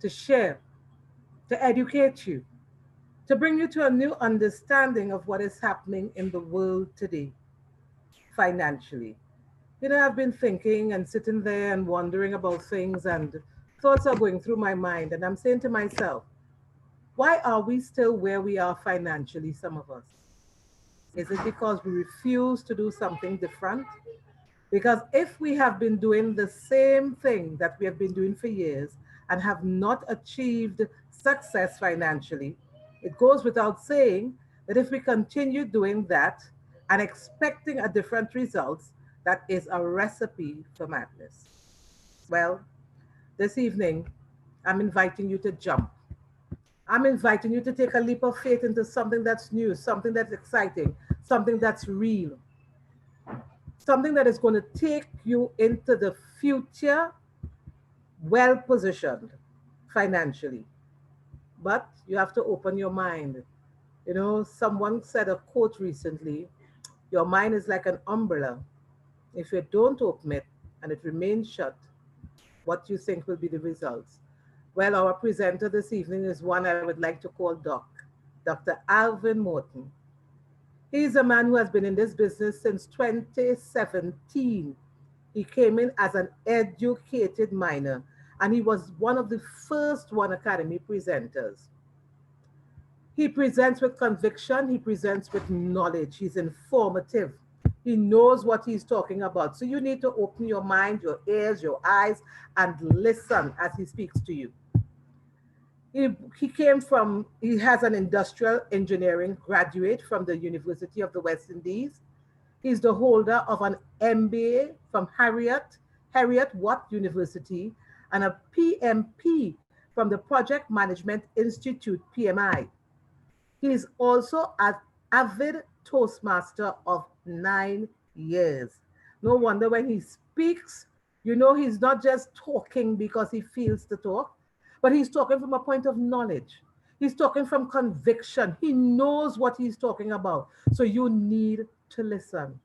to share, to educate you, to bring you to a new understanding of what is happening in the world today financially. I've been thinking and sitting there and wondering about things, and thoughts are going through my mind. And I'm saying to myself, why are we still where we are financially, some of us? Is it because we refuse to do something different? Because if we have been doing the same thing that we have been doing for years and have not achieved success financially, it goes without saying that if we continue doing that and expecting a different result, that is a recipe for madness. Well, this evening, I'm inviting you to jump. I'm inviting you to take a leap of faith into something that's new, something that's exciting, something that's real, something that is going to take you into the future well positioned financially. But you have to open your mind. Someone said a quote recently: your mind is like an umbrella. If you don't open it and it remains shut, what do you think will be the results? Well, our presenter this evening is one I would like to call Dr. Alvin Morton. He's a man who has been in this business since 2017. He came in as an educated minor, and he was one of the first OneAcademy presenters. He presents with conviction, he presents with knowledge, he's informative. He knows what he's talking about. So you need to open your mind, your ears, your eyes, and listen as he speaks to you. He has an industrial engineering graduate from the University of the West Indies. He's the holder of an MBA from Harriet Watt University and a PMP from the Project Management Institute, PMI. He is also an avid Toastmaster of 9 years. No wonder when he speaks, he's not just talking because he feels to talk, but he's talking from a point of knowledge. He's talking from conviction. He knows what he's talking about. So you need to listen.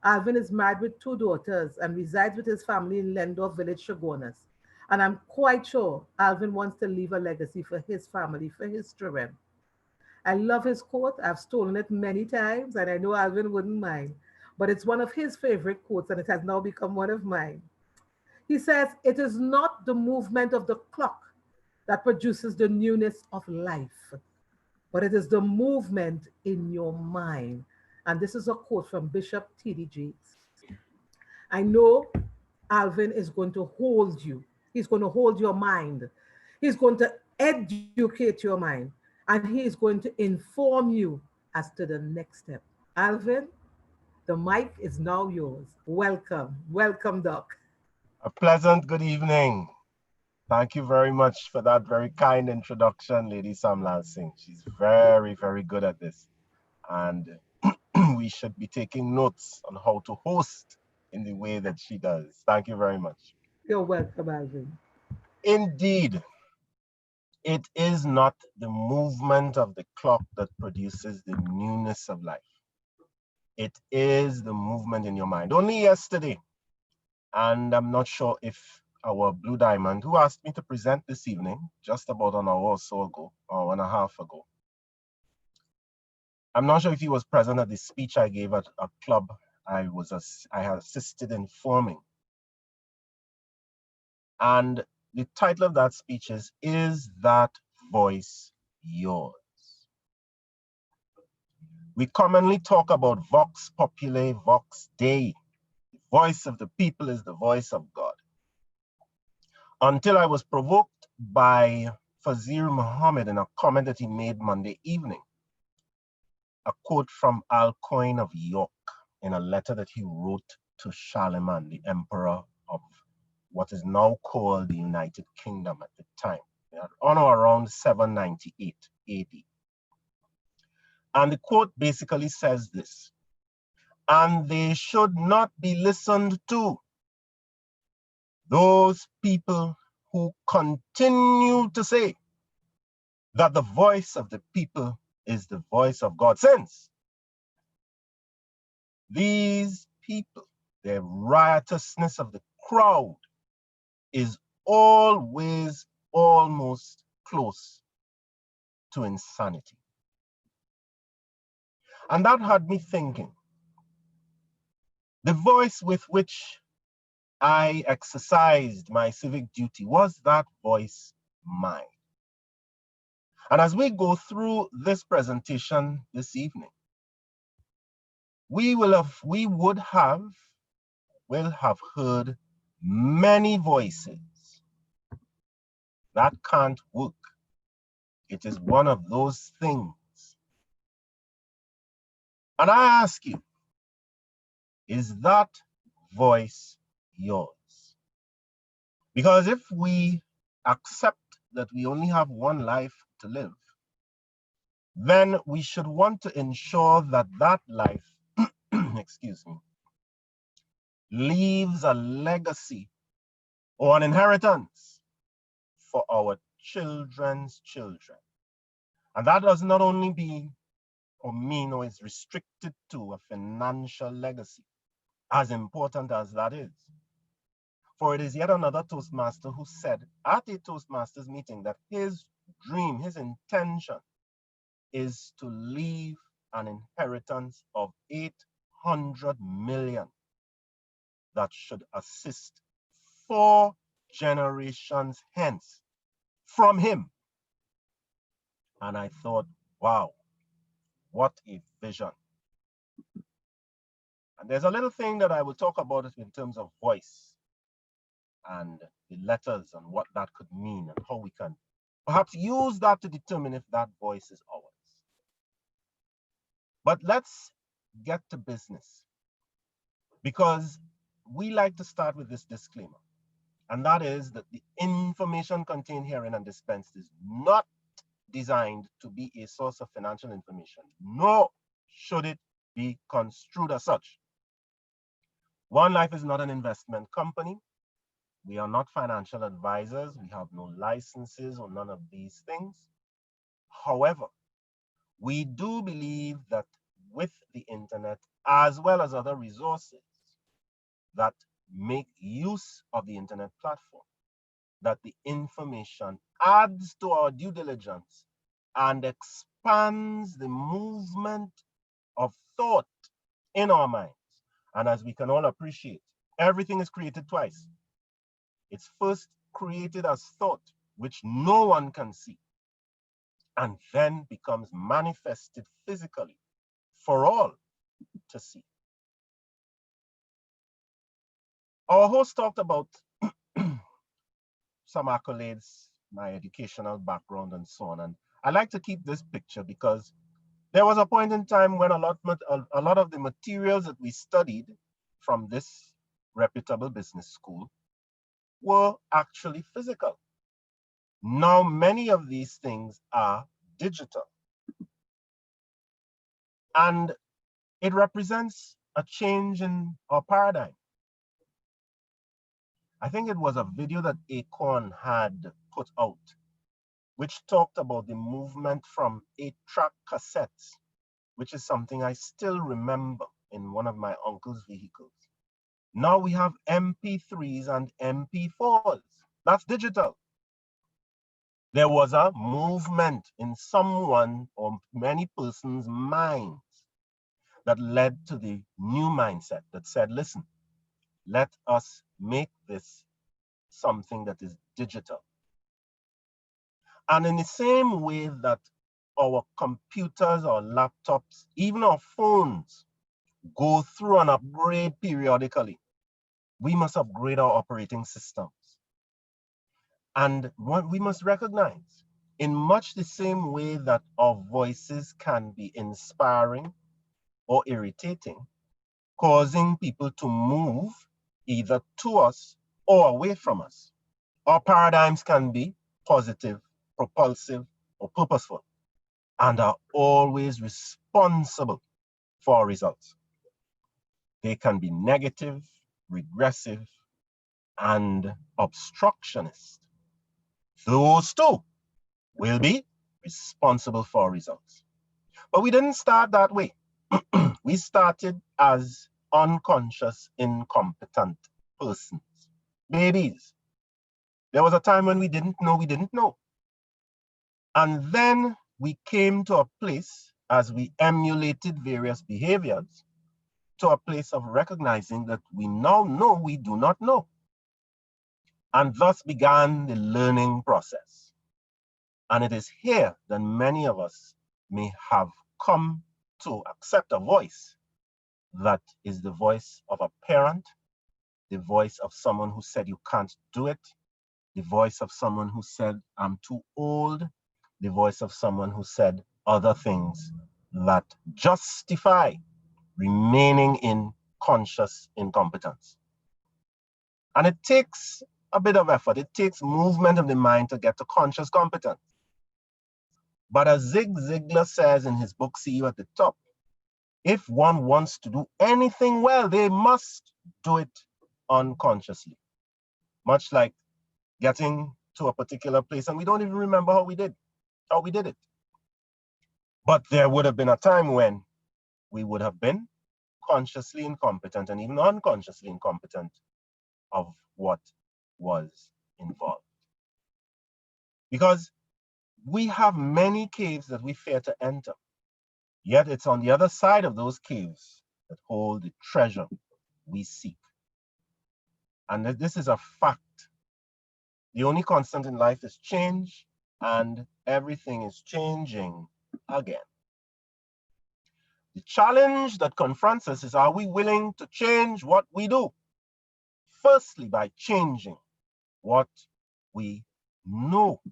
Alvin is married with 2 daughters and resides with his family in Lendorf Village, Shogunas. And I'm quite sure Alvin wants to leave a legacy for his family, for his children. I love his quote. I've stolen it many times, and I know Alvin wouldn't mind. But it's one of his favorite quotes, and it has now become one of mine. He says, "It is not the movement of the clock that produces the newness of life, but it is the movement in your mind." And this is a quote from Bishop T.D. Jakes. I know Alvin is going to hold you. He's going to hold your mind. He's going to educate your mind. And he is going to inform you as to the next step. Alvin, the mic is now yours. Welcome. Welcome, Doc. A pleasant good evening. Thank you very much for that very kind introduction, Lady Samlal Singh. She's very, very good at this. And we should be taking notes on how to host in the way that she does. Thank you very much. You're welcome, Alvin. Indeed, it is not the movement of the clock that produces the newness of life. It is the movement in your mind. Only yesterday, and I'm not sure if our Blue Diamond, who asked me to present this evening, just about an hour or so ago, or 1.5 ago, I'm not sure if he was present at the speech I gave at a club I had assisted in forming. And the title of that speech is That Voice Yours? We commonly talk about Vox Populi, Vox Dei. The voice of the people is the voice of God. Until I was provoked by Fazir Muhammad in a comment that he made Monday evening. A quote from Alcuin of York in a letter that he wrote to Charlemagne, the emperor of what is now called the United Kingdom at the time, on or around 798 AD. And the quote basically says this: "And they should not be listened to, those people who continue to say that the voice of the people is the voice of God, since these people, the riotousness of the crowd, is always almost close to insanity. And that had me thinking, the voice with which I exercised my civic duty, was that voice mine? And as we go through this presentation this evening, we will have heard many voices. That can't work. It is one of those things. And I ask you, is that voice yours? Because if we accept that we only have one life to live, then we should want to ensure that that life, excuse me, leaves a legacy or an inheritance for our children's children. And that does not only mean or is restricted to a financial legacy, as important as that is. For it is yet another Toastmaster who said at a Toastmasters meeting that his dream, his intention, is to leave an inheritance of 800 million that should assist 4 generations hence from him. And I thought, wow, what a vision. And there's a little thing that I will talk about in terms of voice and the letters and what that could mean and how we can perhaps use that to determine if that voice is ours. But let's get to business, because we like to start with this disclaimer, and that is that the information contained herein and dispensed is not designed to be a source of financial information, nor should it be construed as such. One Life is not an investment company. We are not financial advisors. We have no licenses or none of these things. However, we do believe that with the internet, as well as other resources that make use of the internet platform, that the information adds to our due diligence and expands the movement of thought in our minds. And as we can all appreciate, everything is created twice. It's first created as thought, which no one can see, and then becomes manifested physically for all to see. Our host talked about some accolades, my educational background, and so on. And I like to keep this picture because there was a point in time when a lot of the materials that we studied from this reputable business school were actually physical. Now, many of these things are digital. And it represents a change in our paradigm. I think it was a video that Acorn had put out, which talked about the movement from 8-track cassettes, which is something I still remember in one of my uncle's vehicles. Now we have MP3s and MP4s. That's digital. There was a movement in someone or many persons' minds that led to the new mindset that said, listen, let us make this something that is digital. And in the same way that our computers, our laptops, even our phones go through an upgrade periodically, we must upgrade our operating systems. And what we must recognize, in much the same way that our voices can be inspiring or irritating, causing people to move either to us or away from us, our paradigms can be positive, propulsive, or purposeful, and are always responsible for our results. They can be negative, regressive, and obstructionist. Those two will be responsible for results. But we didn't start that way. We started as unconscious, incompetent persons, babies. There was a time when we didn't know. And then we came to a place, as we emulated various behaviors, to a place of recognizing that we now know we do not know. And thus began the learning process. And it is here that many of us may have come to accept a voice that is the voice of a parent, the voice of someone who said you can't do it, the voice of someone who said I'm too old, the voice of someone who said other things that justify remaining in conscious incompetence. And it takes a bit of effort. It takes movement of the mind to get to conscious competence. But as Zig Ziglar says in his book, See You at the Top, if one wants to do anything well, they must do it unconsciously. Much like getting to a particular place and we don't even remember how we did it. But there would have been a time when we would have been consciously incompetent and even unconsciously incompetent of what was involved. Because we have many caves that we fear to enter, yet it's on the other side of those caves that hold the treasure we seek. And this is a fact. The only constant in life is change, and everything is changing again. The challenge that confronts us is, are we willing to change what we do? Firstly, by changing what we know.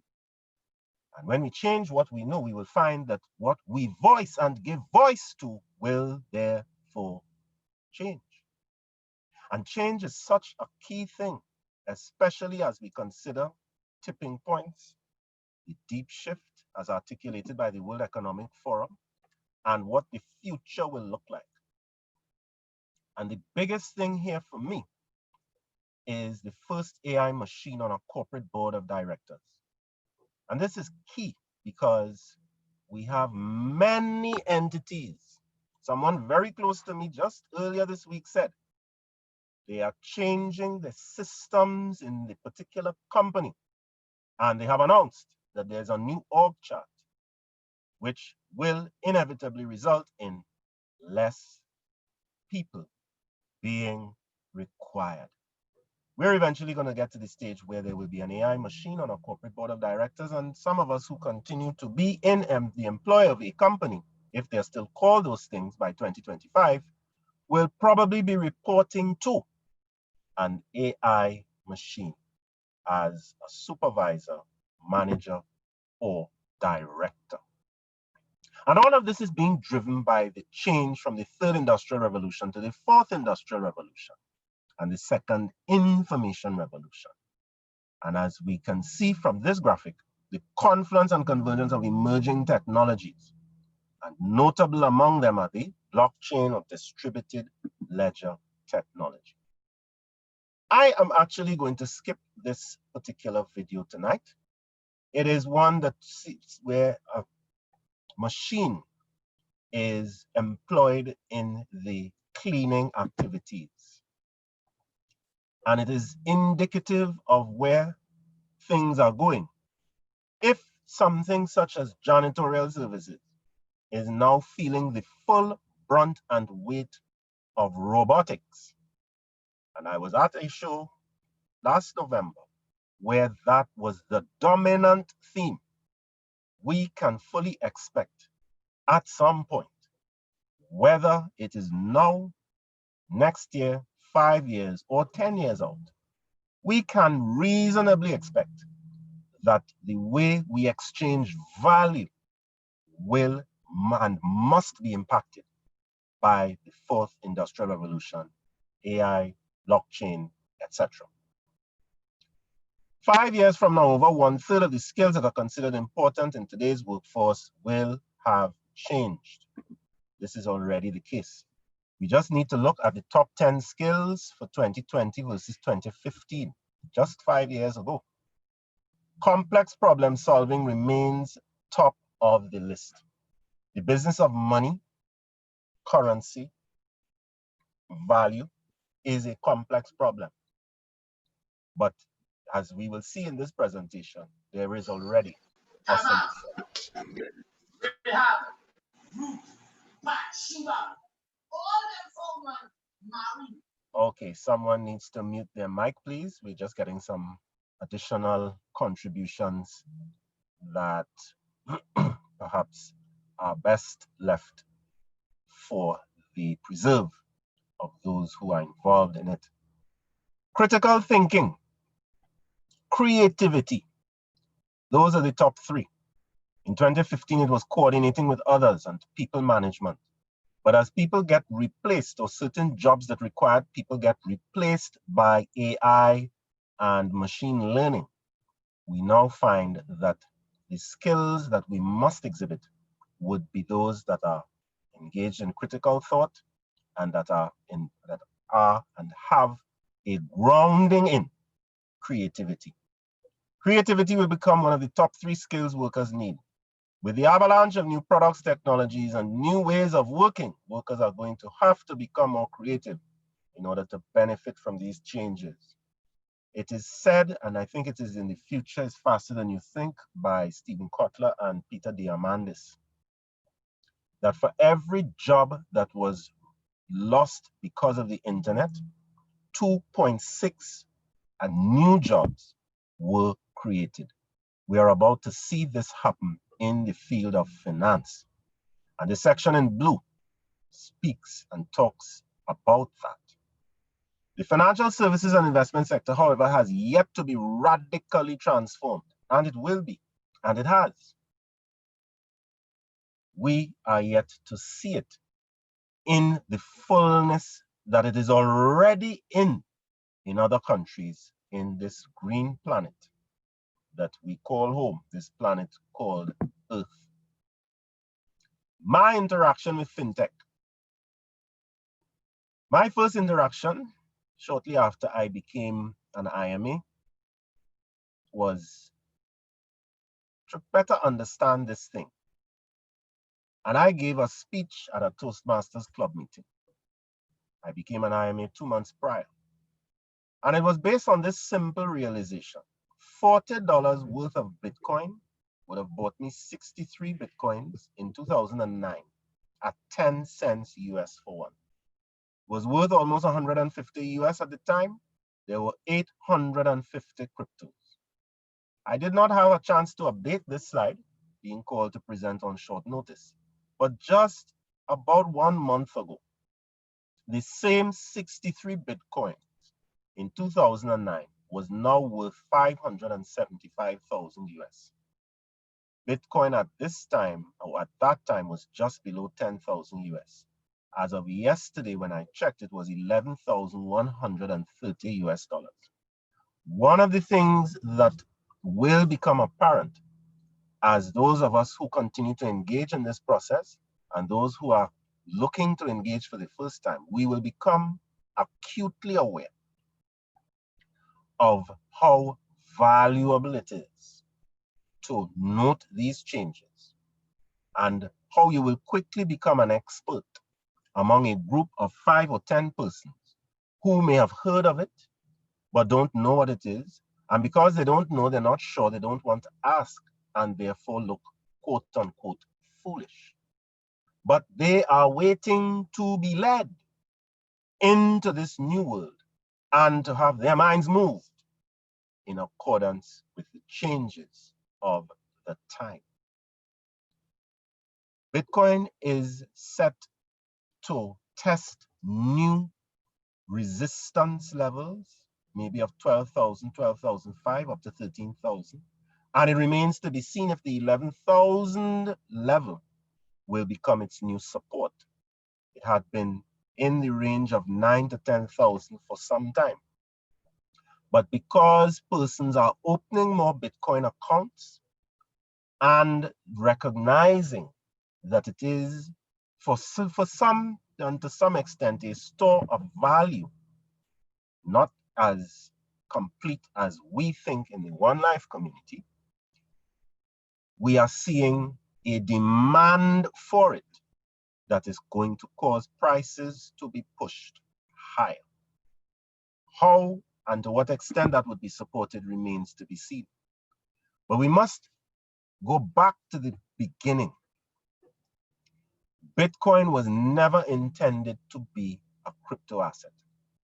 And when we change what we know, we will find that what we voice and give voice to will therefore change. And change is such a key thing, especially as we consider tipping points, the deep shift as articulated by the World Economic Forum, and what the future will look like. And the biggest thing here for me is the first AI machine on a corporate board of directors. And this is key because we have many entities. Someone very close to me just earlier this week said they are changing the systems in the particular company. And they have announced that there's a new org chart, which will inevitably result in less people being required. We're eventually going to get to the stage where there will be an AI machine on a corporate board of directors, and some of us who continue to be in the employ of a company, if they're still called those things by 2025, will probably be reporting to an AI machine as a supervisor, manager, or director. And all of this is being driven by the change from the third industrial revolution to the fourth industrial revolution and the second information revolution. And as we can see from this graphic, the confluence and convergence of emerging technologies, and notable among them are the blockchain or distributed ledger technology. I am actually going to skip this particular video tonight. It is one that sees where a machine is employed in the cleaning activities. And it is indicative of where things are going. If something such as janitorial services is now feeling the full brunt and weight of robotics, and I was at a show last November where that was the dominant theme, we can fully expect at some point, whether it is now, next year, 5 years, or 10 years out, we can reasonably expect that the way we exchange value will and must be impacted by the fourth industrial revolution, AI, blockchain, etc. 5 years from now, over 1/3 of the skills that are considered important in today's workforce will have changed. This is already the case. We just need to look at the top 10 skills for 2020 versus 2015, just 5 years ago. Complex problem solving remains top of the list. The business of money, currency, value is a complex problem. But as we will see in this presentation, there is already a solution. Okay, someone needs to mute their mic, please. We're just getting some additional contributions that perhaps are best left for the preserve of those who are involved in it. Critical thinking, creativity, those are the top three. In 2015, it was coordinating with others and people management. But as people get replaced, or certain jobs that required people get replaced by AI and machine learning, we now find that the skills that we must exhibit would be those that are engaged in critical thought and that are and have a grounding in creativity. Creativity will become one of the top three skills workers need. With the avalanche of new products, technologies, and new ways of working, workers are going to have to become more creative in order to benefit from these changes. It is said, and I think it is in the future is faster than you think, by Stephen Kotler and Peter Diamandis, that for every job that was lost because of the internet, 2.6 new jobs were created. We are about to see this happen in the field of finance. And the section in blue speaks and talks about that. The financial services and investment sector, however, has yet to be radically transformed, and it will be, and it has. We are yet to see it in the fullness that it is already in other countries in this green planet that we call home, this planet called Earth. My interaction with FinTech. My first interaction, shortly after I became an IMA, was to better understand this thing. And I gave a speech at a Toastmasters Club meeting. I became an IMA 2 months prior. And it was based on this simple realization. $40 worth of Bitcoin would have bought me 63 Bitcoins in 2009 at 10 cents US for one. It was worth almost 150 US at the time. There were 850 cryptos. I did not have a chance to update this slide, being called to present on short notice. But just about 1 month ago, the same 63 Bitcoins in 2009 was now worth 575,000 US. Bitcoin at this time, or at that time, was just below 10,000 US. As of yesterday, when I checked, it was 11,130 US dollars. One of the things that will become apparent as those of us who continue to engage in this process and those who are looking to engage for the first time, we will become acutely aware of how valuable it is to note these changes and how you will quickly become an expert among a group of 5 or 10 persons who may have heard of it but don't know what it is. And because they don't know, they're not sure, they don't want to ask, and therefore look, quote unquote, foolish. But they are waiting to be led into this new world and to have their minds moved in accordance with the changes of the time. Bitcoin is set to test new resistance levels, maybe of 12,000, 12,500 up to 13,000. And it remains to be seen if the 11,000 level will become its new support. It had been in the range of 9,000 to 10,000 for some time. But because persons are opening more Bitcoin accounts and recognizing that it is for some and to some extent a store of value, not as complete as we think in the One Life community, we are seeing a demand for it that is going to cause prices to be pushed higher. How and to what extent that would be supported remains to be seen. But we must go back to the beginning. Bitcoin was never intended to be a crypto asset.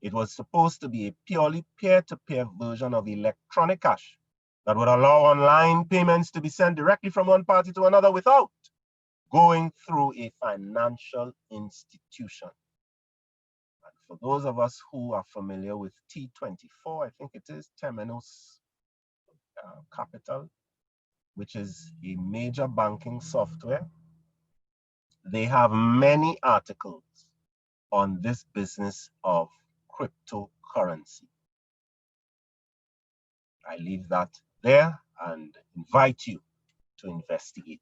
It was supposed to be a purely peer-to-peer version of electronic cash that would allow online payments to be sent directly from one party to another without going through a financial institution. And for those of us who are familiar with T24, I think it is Temenos Capital, which is a major banking software, they have many articles on this business of cryptocurrency. I leave that there and invite you to investigate.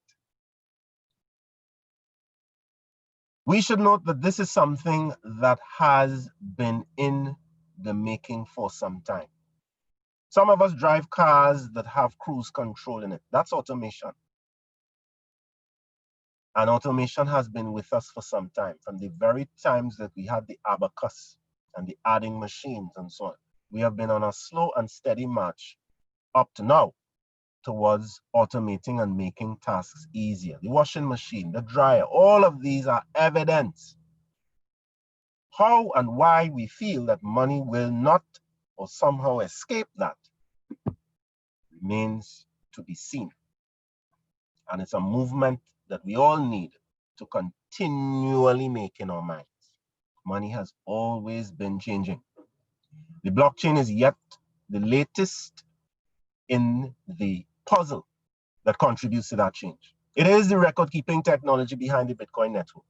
We should note that this is something that has been in the making for some time. Some of us drive cars that have cruise control in it. That's automation. And automation has been with us for some time, from the very times that we had the abacus and the adding machines and so on. We have been on a slow and steady march up to now towards automating and making tasks easier. The washing machine, the dryer, all of these are evidence. How and why we feel that money will not or somehow escape that remains to be seen. And it's a movement that we all need to continually make in our minds. Money has always been changing. The blockchain is yet the latest in the puzzle that contributes to that change. It is the record-keeping technology behind the Bitcoin network.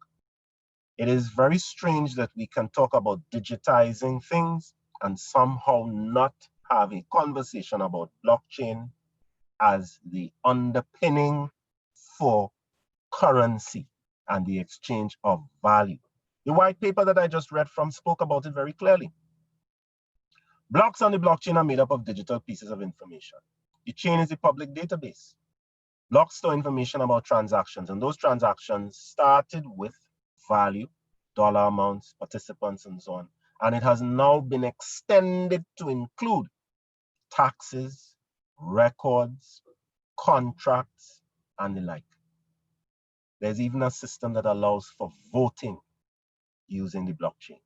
It is very strange that we can talk about digitizing things and somehow not have a conversation about blockchain as the underpinning for currency and the exchange of value. The white paper that I just read from spoke about it very clearly. Blocks on the blockchain are made up of digital pieces of information. The chain is a public database. Blocks store information about transactions, and those transactions started with value, dollar amounts, participants, and so on. And it has now been extended to include taxes, records, contracts, and the like. There's even a system that allows for voting using the blockchain.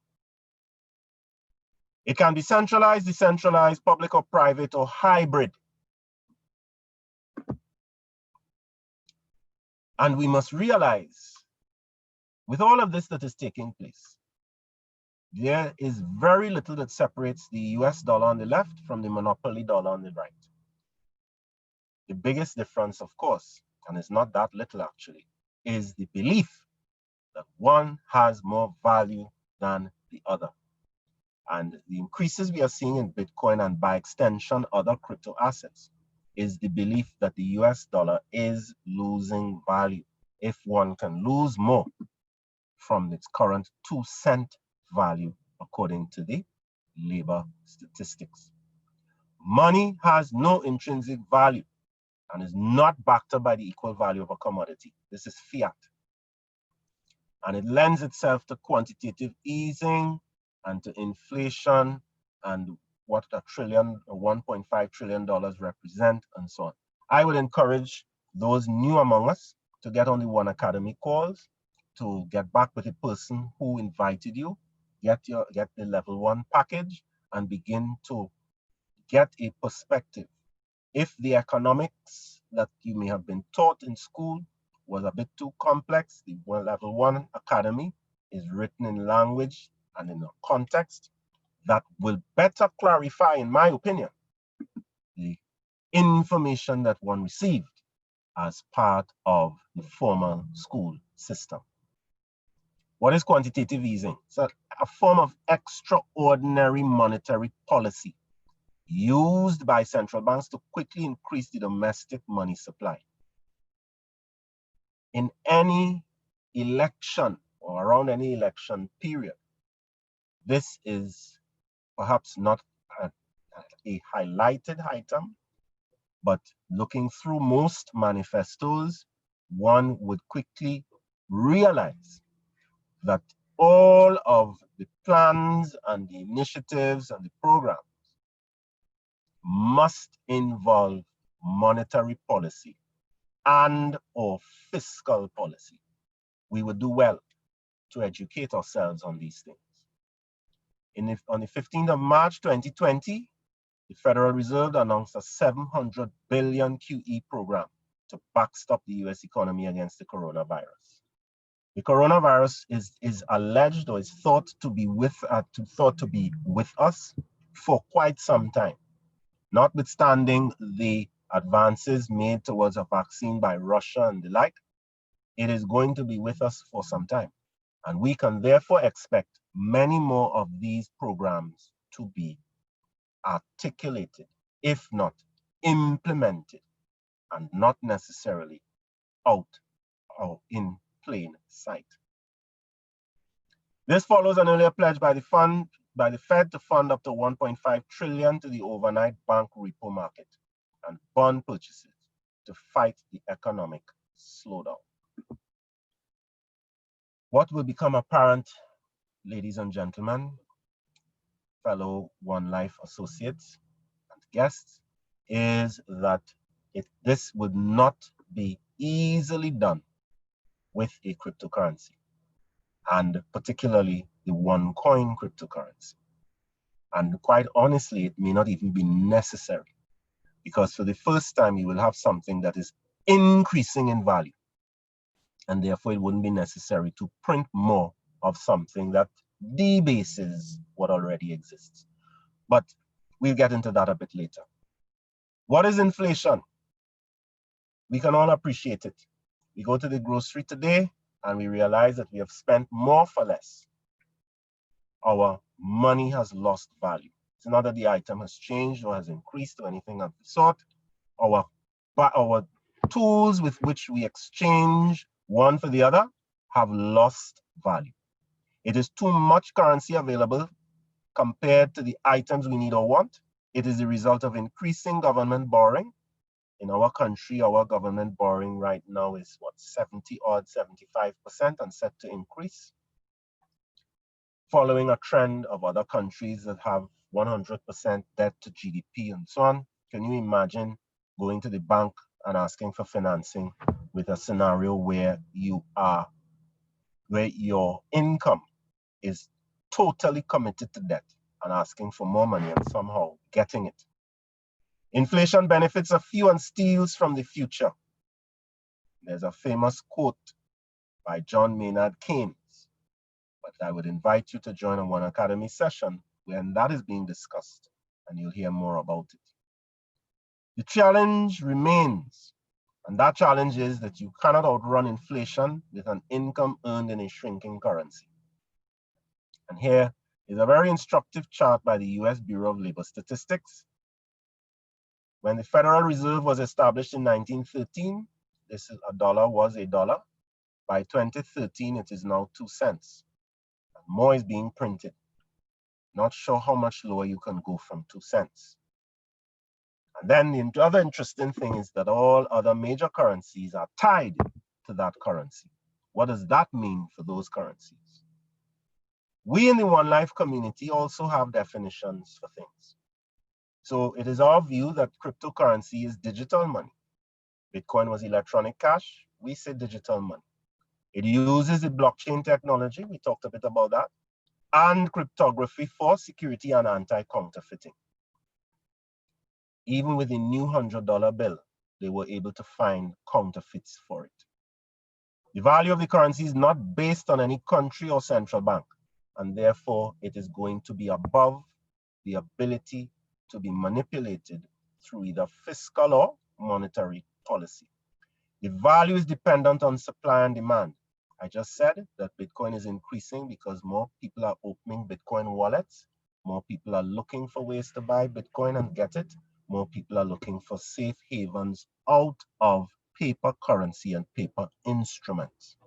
It can be centralized, decentralized, public or private, or hybrid. And we must realize, with all of this that is taking place, there is very little that separates the US dollar on the left from the monopoly dollar on the right. The biggest difference, of course, and it's not that little actually, is the belief that one has more value than the other. And the increases we are seeing in Bitcoin and by extension other crypto assets is the belief that the US dollar is losing value if one can lose more from its current 2-cent value according to the labor statistics. Money has no intrinsic value and is not backed up by the equal value of a commodity. This is fiat. And it lends itself to quantitative easing and to inflation and what a trillion or $1.5 trillion represent and so on. I would encourage those new among us to get on the OneAcademy calls, to get back with the person who invited you, get the level 1 package and begin to get a perspective. If the economics that you may have been taught in school was a bit too complex, the level 1 academy is written in language and in a context that will better clarify, in my opinion, the information that one received as part of the formal school system. What is quantitative easing? It's a form of extraordinary monetary policy used by central banks to quickly increase the domestic money supply. In any election or around any election period, this is perhaps not a highlighted item, but looking through most manifestos, one would quickly realize that all of the plans and the initiatives and the programs must involve monetary policy and or fiscal policy. We would do well to educate ourselves on these things. On the 15th of March 2020, the Federal Reserve announced a 700 billion QE program to backstop the US economy against the coronavirus. The coronavirus is alleged or is thought to be with us for quite some time, notwithstanding the advances made towards a vaccine by Russia and the like. It is going to be with us for some time, and we can therefore expect many more of these programs to be articulated, if not implemented, and not necessarily out or in plain sight. This follows an earlier pledge by the Fed to fund up to 1.5 trillion to the overnight bank repo market and bond purchases to fight the economic slowdown. What will become apparent, ladies and gentlemen, fellow One Life associates and guests, is that this would not be easily done with a cryptocurrency, and particularly the OneCoin cryptocurrency. And quite honestly, it may not even be necessary, because for the first time, you will have something that is increasing in value, and therefore it wouldn't be necessary to print more of something that debases what already exists. But we'll get into that a bit later. What is inflation? We can all appreciate it. We go to the grocery today and we realize that we have spent more for less. Our money has lost value. It's not that the item has changed or has increased or anything of the sort. Our tools with which we exchange one for the other have lost value. It is too much currency available compared to the items we need or want. It is the result of increasing government borrowing. In our country, our government borrowing right now is what, 75% and set to increase, following a trend of other countries that have 100% debt to GDP and so on. Can you imagine going to the bank and asking for financing with a scenario where your income is totally committed to debt, and asking for more money and somehow getting it? Inflation benefits a few and steals from the future. There's a famous quote by John Maynard Keynes, but I would invite you to join a OneAcademy session when that is being discussed, and you'll hear more about it. The challenge remains, and that challenge is that you cannot outrun inflation with an income earned in a shrinking currency. And here is a very instructive chart by the US Bureau of Labor Statistics. When the Federal Reserve was established in 1913, a dollar was a dollar. By 2013, it is now 2 cents. And more is being printed. Not sure how much lower you can go from 2 cents. And then the other interesting thing is that all other major currencies are tied to that currency. What does that mean for those currencies? We in the One Life community also have definitions for things. So it is our view that cryptocurrency is digital money. Bitcoin was electronic cash. We say digital money. It uses the blockchain technology. We talked a bit about that. And cryptography for security and anti-counterfeiting. Even with the new $100 bill, they were able to find counterfeits for it. The value of the currency is not based on any country or central bank, and therefore it is going to be above the ability to be manipulated through either fiscal or monetary policy. The value is dependent on supply and demand. I just said that Bitcoin is increasing because more people are opening Bitcoin wallets. More people are looking for ways to buy Bitcoin and get it. More people are looking for safe havens out of paper currency and paper instruments.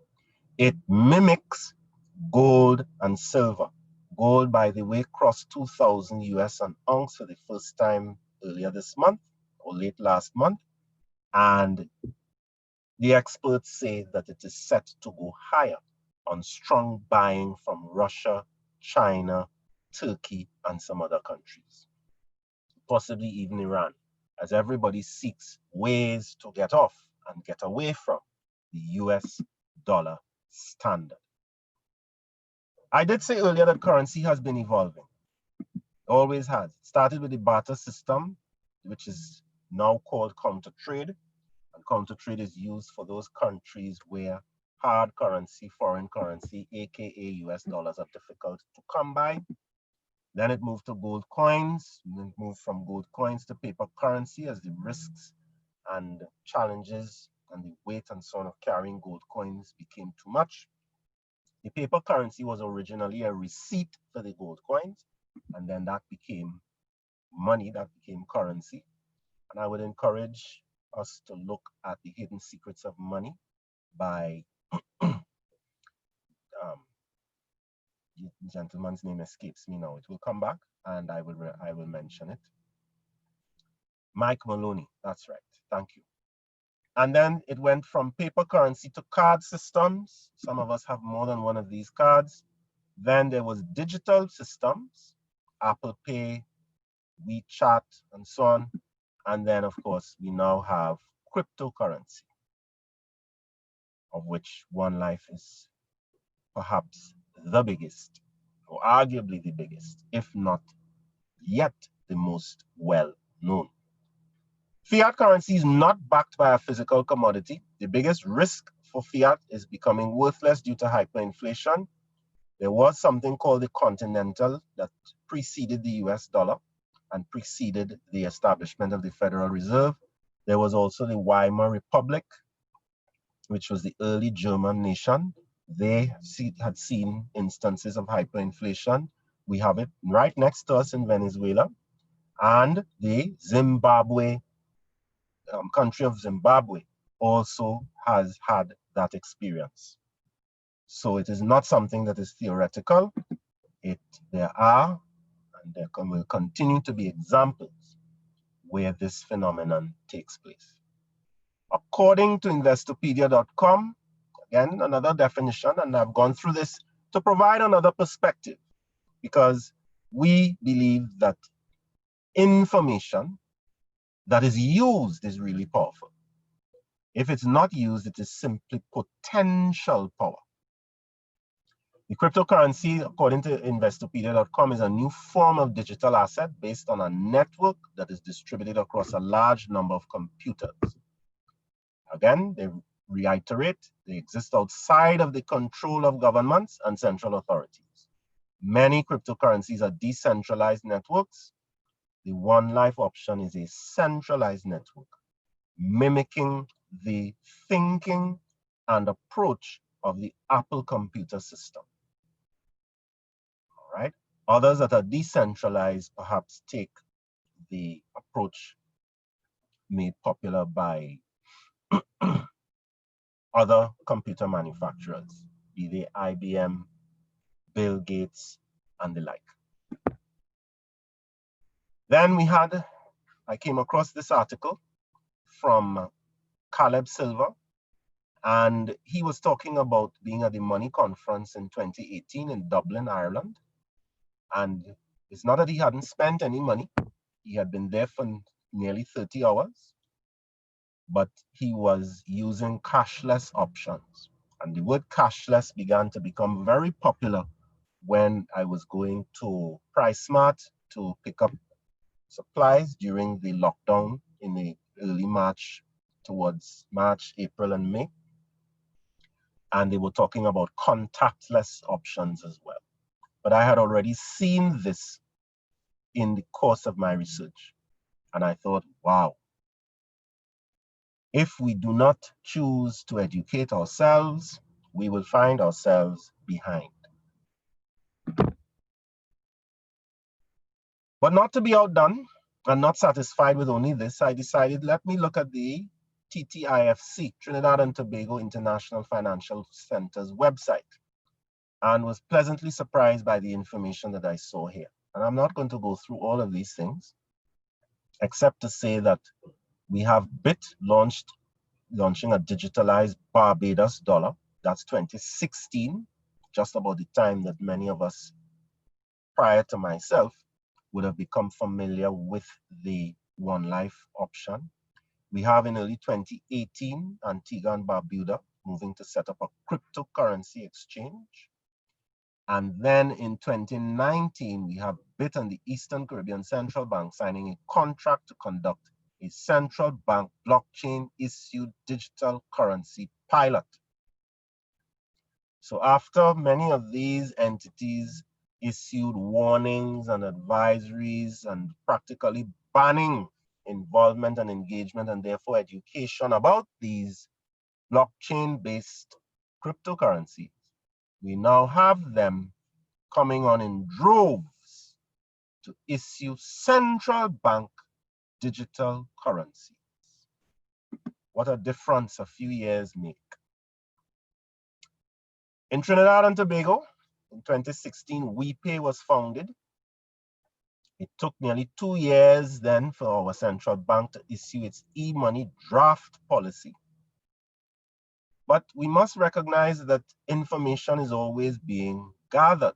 It mimics gold and silver. Gold, by the way, crossed 2,000 US an ounce for the first time earlier this month or late last month. And the experts say that it is set to go higher on strong buying from Russia, China, Turkey, and some other countries. possibly even Iran, as everybody seeks ways to get off and get away from the US dollar standard. I did say earlier that currency has been evolving. Always has. It started with the barter system, which is now called counter trade. And counter trade is used for those countries where hard currency, foreign currency, aka US dollars, are difficult to come by. Then it moved to gold coins. Then it moved from gold coins to paper currency as the risks and challenges and the weight and so on of carrying gold coins became too much. The paper currency was originally a receipt for the gold coins, and then that became money, that became currency. And I would encourage us to look at the hidden secrets of money by the gentleman's name escapes me now. It will come back and I will mention it. Mike Maloney, that's right. Thank you. And then it went from paper currency to card systems. Some of us have more than one of these cards. Then there was digital systems, Apple Pay, WeChat, and so on. And then, of course, we now have cryptocurrency, of which OneLife is perhaps the biggest, or arguably the biggest, if not yet the most well known. Fiat currency is not backed by a physical commodity. The biggest risk for fiat is becoming worthless due to hyperinflation. There was something called the Continental that preceded the US dollar and preceded the establishment of the Federal Reserve. There was also the Weimar Republic, which was the early German nation. They had seen instances of hyperinflation. We have it right next to us in Venezuela. And the Zimbabwe, country of Zimbabwe, also has had that experience. So it is not something that is theoretical. There are, and there will continue to be examples where this phenomenon takes place. According to Investopedia.com, again, another definition, and I've gone through this to provide another perspective, because we believe that information that is used is really powerful. If it's not used, it is simply potential power. The cryptocurrency, according to Investopedia.com, is a new form of digital asset based on a network that is distributed across a large number of computers. Again, they reiterate, they exist outside of the control of governments and central authorities. Many cryptocurrencies are decentralized networks. The OneLife option is a centralized network, mimicking the thinking and approach of the Apple computer system. All right. Others that are decentralized perhaps take the approach made popular by other computer manufacturers, be they IBM, Bill Gates, and the like. Then I came across this article from Caleb Silver, and he was talking about being at the Money Conference in 2018 in Dublin, Ireland. And it's not that he hadn't spent any money. He had been there for nearly 30 hours, but he was using cashless options. And the word cashless began to become very popular when I was going to PriceSmart to pick up supplies during the lockdown in the early March, towards March, April, and May. And they were talking about contactless options as well. But I had already seen this in the course of my research. And I thought, wow, if we do not choose to educate ourselves, we will find ourselves behind. But not to be outdone and not satisfied with only this, I decided, let me look at the TTIFC, Trinidad and Tobago International Financial Center's website, and was pleasantly surprised by the information that I saw here. And I'm not going to go through all of these things, except to say that we have BIT launching a digitalized Barbados dollar. That's 2016, just about the time that many of us, prior to myself, would have become familiar with the One Life option. We have in early 2018, Antigua and Barbuda moving to set up a cryptocurrency exchange. And then in 2019, we have BIT and the Eastern Caribbean Central Bank signing a contract to conduct a central bank blockchain issued digital currency pilot. So after many of these entities issued warnings and advisories and practically banning involvement and engagement and therefore education about these blockchain-based cryptocurrencies, we now have them coming on in droves to issue central bank digital currencies. What a difference a few years make. In Trinidad and Tobago, in 2016, WePay was founded. It took nearly 2 years then for our central bank to issue its e-money draft policy. But we must recognize that information is always being gathered.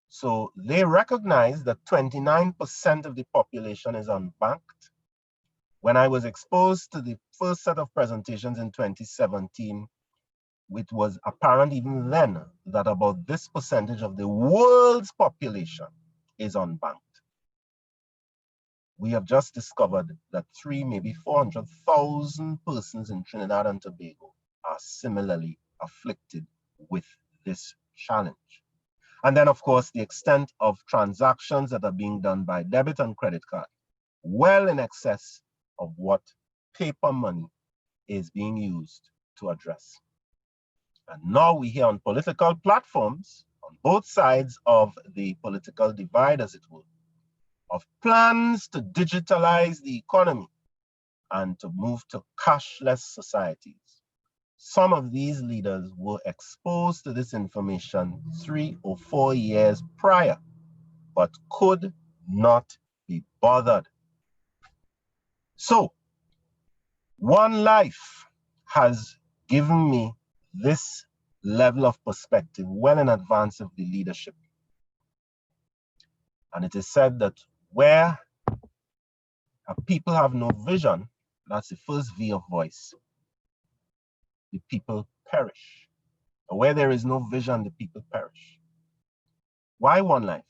So they recognize that 29% of the population is unbanked. When I was exposed to the first set of presentations in 2017, it was apparent even then that about this percentage of the world's population is unbanked. We have just discovered that 3, maybe 400,000 persons in Trinidad and Tobago are similarly afflicted with this challenge. And then, of course, the extent of transactions that are being done by debit and credit card, well in excess of what paper money is being used to address. And now we hear on political platforms, on both sides of the political divide, as it were, of plans to digitalize the economy and to move to cashless societies. Some of these leaders were exposed to this information 3 or 4 years prior, but could not be bothered. So, One Life has given me this level of perspective well in advance of the leadership. And it is said that where people have no vision, that's the first V of voice, the people perish. Where there is no vision, the people perish. Why One Life?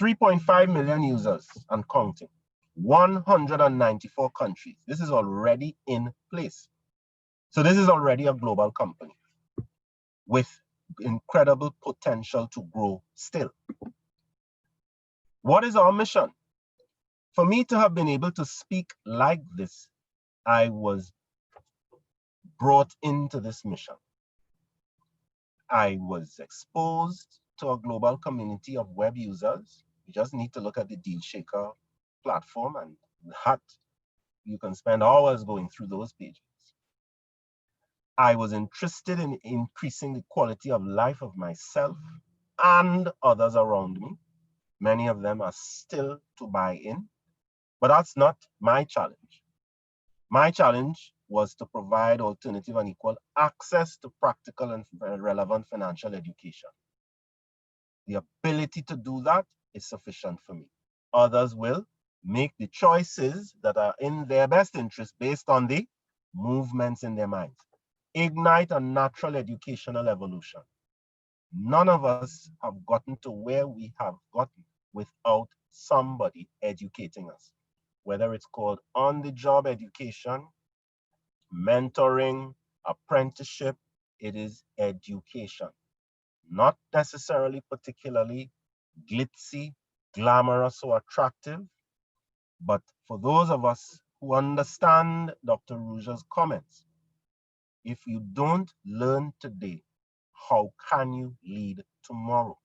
3.5 million users and counting. 194 countries. This is already in place. So this is already a global company with incredible potential to grow still. What is our mission? For me to have been able to speak like this, I was brought into this mission. I was exposed to a global community of web users. You just need to look at the DealShaker platform, and that you can spend hours going through those pages. I was interested in increasing the quality of life of myself and others around me. Many of them are still to buy in, but that's not my challenge. My challenge was to provide alternative and equal access to practical and relevant financial education. The ability to do that is sufficient for me. Others will make the choices that are in their best interest based on the movements in their minds. Ignite a natural educational evolution. None of us have gotten to where we have gotten without somebody educating us, whether it's called on-the-job education, mentoring, apprenticeship. It is education, not necessarily particularly glitzy, glamorous, or attractive, but for those of us who understand Dr. Rouge's comments, if you don't learn today, how can you lead tomorrow?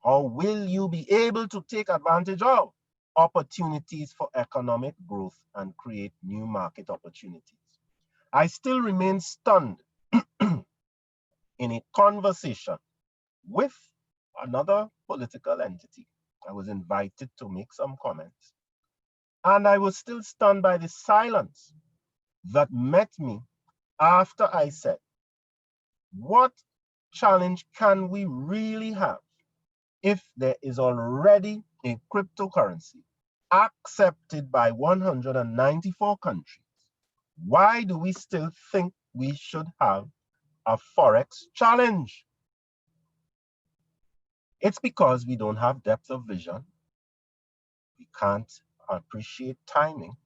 How will you be able to take advantage of opportunities for economic growth and create new market opportunities? I still remain stunned in a conversation with another political entity. I was invited to make some comments, and I was still stunned by the silence that met me after I said, what challenge can we really have if there is already a cryptocurrency accepted by 194 countries, why do we still think we should have a Forex challenge? It's because we don't have depth of vision, we can't appreciate timing,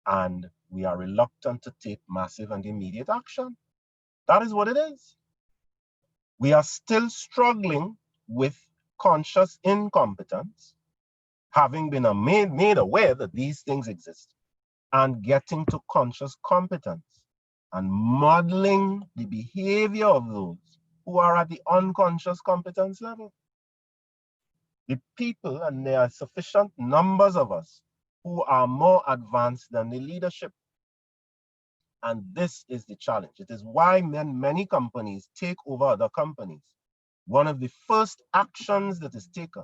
and we are reluctant to take massive and immediate action. That is what it is. We are still struggling with conscious incompetence, having been made aware that these things exist, and getting to conscious competence and modeling the behavior of those who are at the unconscious competence level. The people, and there are sufficient numbers of us who are more advanced than the leadership. And this is the challenge. It is why many companies take over other companies. One of the first actions that is taken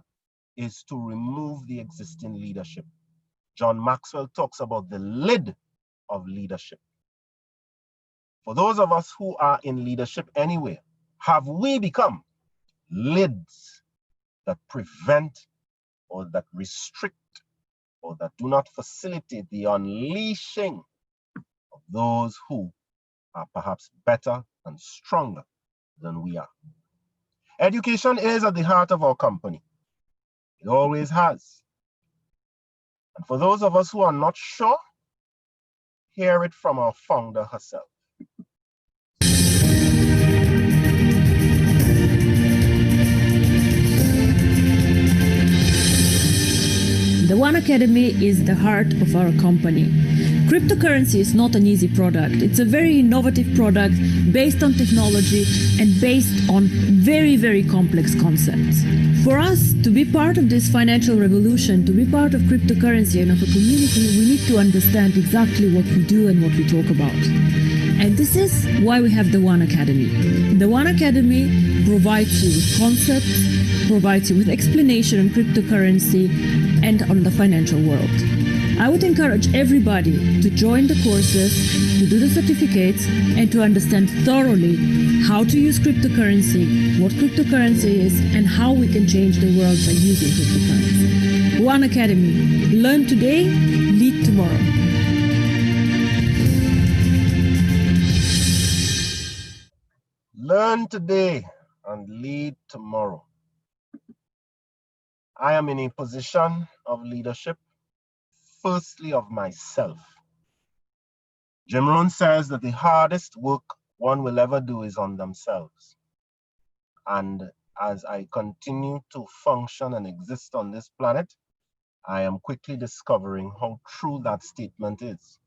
is to remove the existing leadership. John Maxwell talks about the lid of leadership. For those of us who are in leadership anywhere, have we become lids that prevent or that restrict or that do not facilitate the unleashing of those who are perhaps better and stronger than we are? Education is at the heart of our company. It always has. And for those of us who are not sure, hear it from our founder herself. The OneAcademy is the heart of our company. Cryptocurrency is not an easy product. It's a very innovative product based on technology and based on very, very complex concepts. For us to be part of this financial revolution, to be part of cryptocurrency and of a community, we need to understand exactly what we do and what we talk about. And this is why we have the OneAcademy. The OneAcademy provides you with concepts, provides you with explanation on cryptocurrency and on the financial world. I would encourage everybody to join the courses, to do the certificates, and to understand thoroughly how to use cryptocurrency, what cryptocurrency is, and how we can change the world by using cryptocurrency. OneAcademy. Learn today, lead tomorrow. Learn today and lead tomorrow. I am in a position of leadership, firstly of myself. Jim Rohn says that the hardest work one will ever do is on themselves. And as I continue to function and exist on this planet, I am quickly discovering how true that statement is,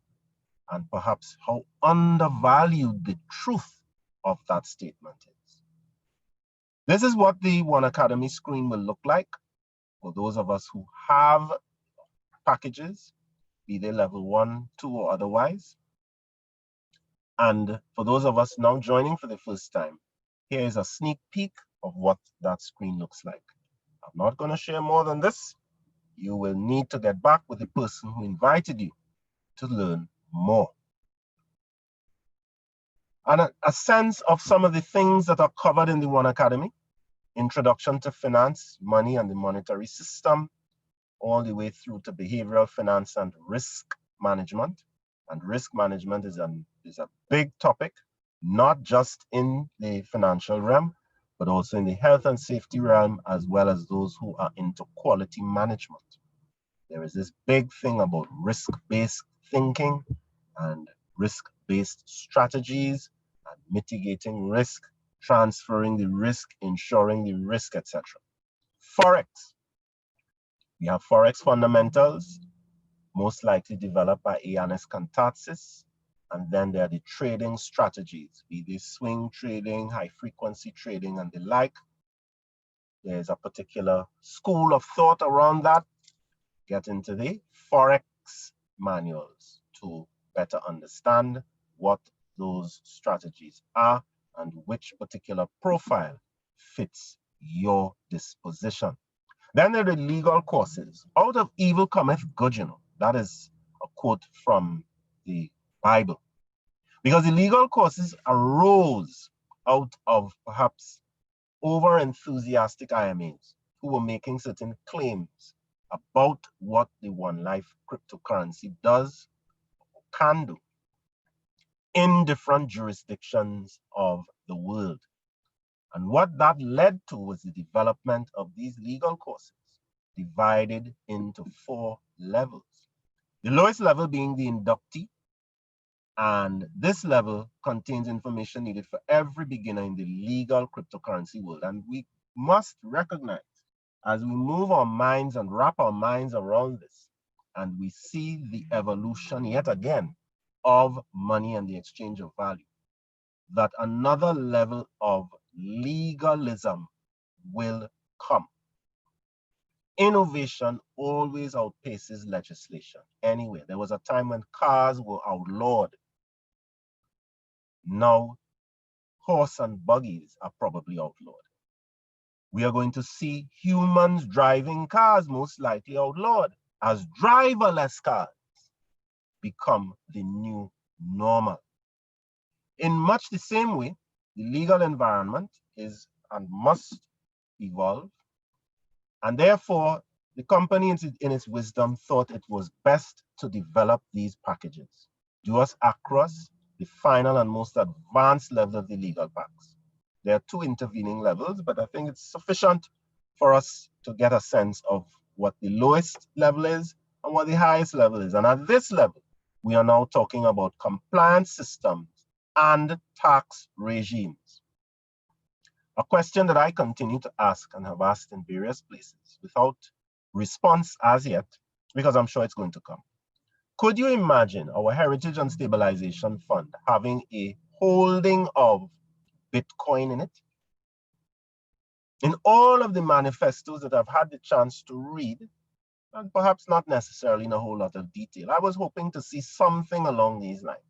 and perhaps how undervalued the truth of that statement is. This is what the OneAcademy screen will look like for those of us who have packages, be they level 1, 2, or otherwise. And for those of us now joining for the first time, here is a sneak peek of what that screen looks like. I'm not going to share more than this. You will need to get back with the person who invited you to learn more. And a sense of some of the things that are covered in the OneAcademy: introduction to finance, money, and the monetary system, all the way through to behavioral finance and risk management. And risk management is a big topic, not just in the financial realm, but also in the health and safety realm, as well as those who are into quality management. There is this big thing about risk-based thinking and risk-based strategies and mitigating risk, transferring the risk, ensuring the risk, etc. Forex. We have Forex fundamentals, most likely developed by Ioannis Kantatsis. And then there are the trading strategies, be they swing trading, high frequency trading, and the like. There's a particular school of thought around that. Get into the Forex manuals to better understand what those strategies are and which particular profile fits your disposition. Then there are the legal courses. Out of evil cometh good, you know. That is a quote from the Bible. Because the legal courses arose out of perhaps over-enthusiastic IMAs who were making certain claims about what the One Life cryptocurrency does, can do in different jurisdictions of the world. And what that led to was the development of these legal courses divided into 4 levels. The lowest level being the inductee, and this level contains information needed for every beginner in the legal cryptocurrency world. And we must recognize, as we move our minds and wrap our minds around this, and we see the evolution yet again of money and the exchange of value, that another level of legalism will come. Innovation always outpaces legislation. Anyway, there was a time when cars were outlawed. Now, horse and buggies are probably outlawed. We are going to see humans driving cars most likely outlawed, as driverless cars become the new normal. In much the same way, the legal environment is and must evolve, and therefore the company in its wisdom thought it was best to develop these packages, duos acros, the final and most advanced level of the legal packs. There are 2 intervening levels, but I think it's sufficient for us to get a sense of what the lowest level is and what the highest level is. And at this level, we are now talking about compliance systems and tax regimes. A question that I continue to ask and have asked in various places without response as yet, because I'm sure it's going to come. Could you imagine our Heritage and Stabilization Fund having a holding of Bitcoin in it? In all of the manifestos that I've had the chance to read, and perhaps not necessarily in a whole lot of detail, I was hoping to see something along these lines.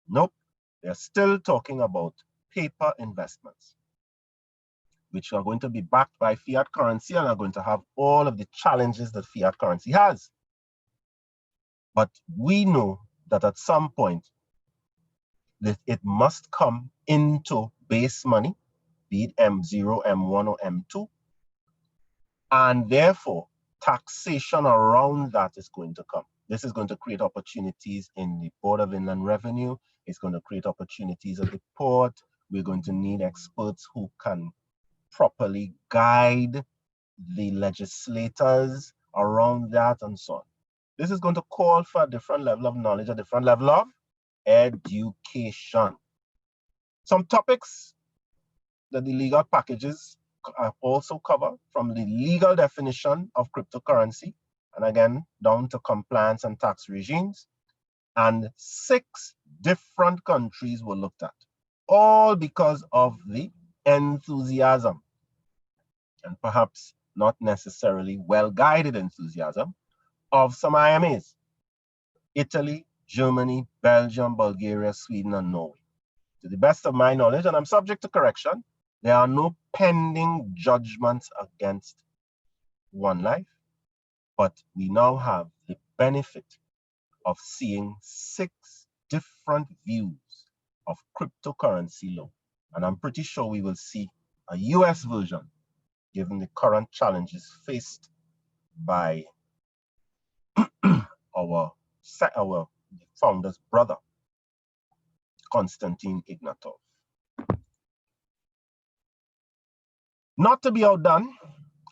Nope, they're still talking about paper investments, which are going to be backed by fiat currency and are going to have all of the challenges that fiat currency has. But we know that at some point, that it must come into base money, be it M0, M1, or M2, and therefore taxation around that is going to come. This is going to create opportunities in the Board of Inland Revenue. It's going to create opportunities at the port. We're going to need experts who can properly guide the legislators around that and so on. This is going to call for a different level of knowledge, a different level of education. Some topics that the legal packages also cover, from the legal definition of cryptocurrency, and again, down to compliance and tax regimes. And 6 different countries were looked at, all because of the enthusiasm, and perhaps not necessarily well-guided enthusiasm, of some IMAs: Italy, Germany, Belgium, Bulgaria, Sweden, and Norway. To the best of my knowledge, and I'm subject to correction, there are no pending judgments against One Life, but we now have the benefit of seeing 6 different views of cryptocurrency law. And I'm pretty sure we will see a US version, given the current challenges faced by our founder's brother, Konstantin Ignatov. Not to be outdone,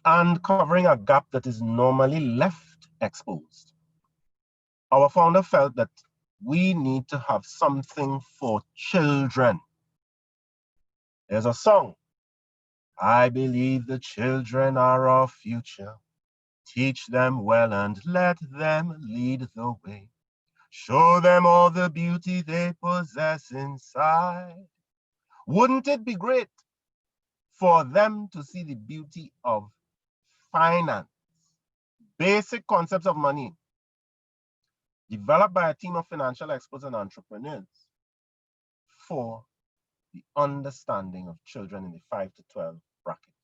and covering a gap that is normally left exposed, our founder felt that we need to have something for children. There's a song: I believe the children are our future. Teach them well and let them lead the way. Show them all the beauty they possess inside. Wouldn't it be great for them to see the beauty of finance, basic concepts of money, developed by a team of financial experts and entrepreneurs for the understanding of children in the 5 to 12 bracket?